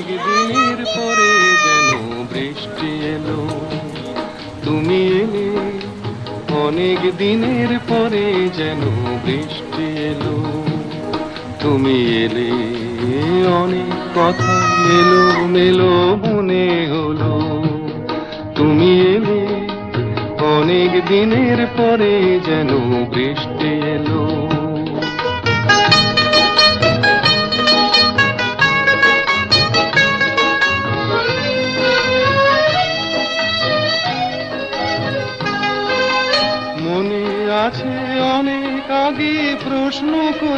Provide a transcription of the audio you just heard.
অনেক দিনের পরে যেন বৃষ্টি এলো, তুমি এলে। অনেক দিনের পরে যেন বৃষ্টি এলো, তুমি এলে। অনেক কথা এলো মেলো মনে হলো, তুমি এলে। অনেক দিনের পরে যেন বৃষ্টি এলো। মনে আছে অনেক আগে প্রশ্ন করে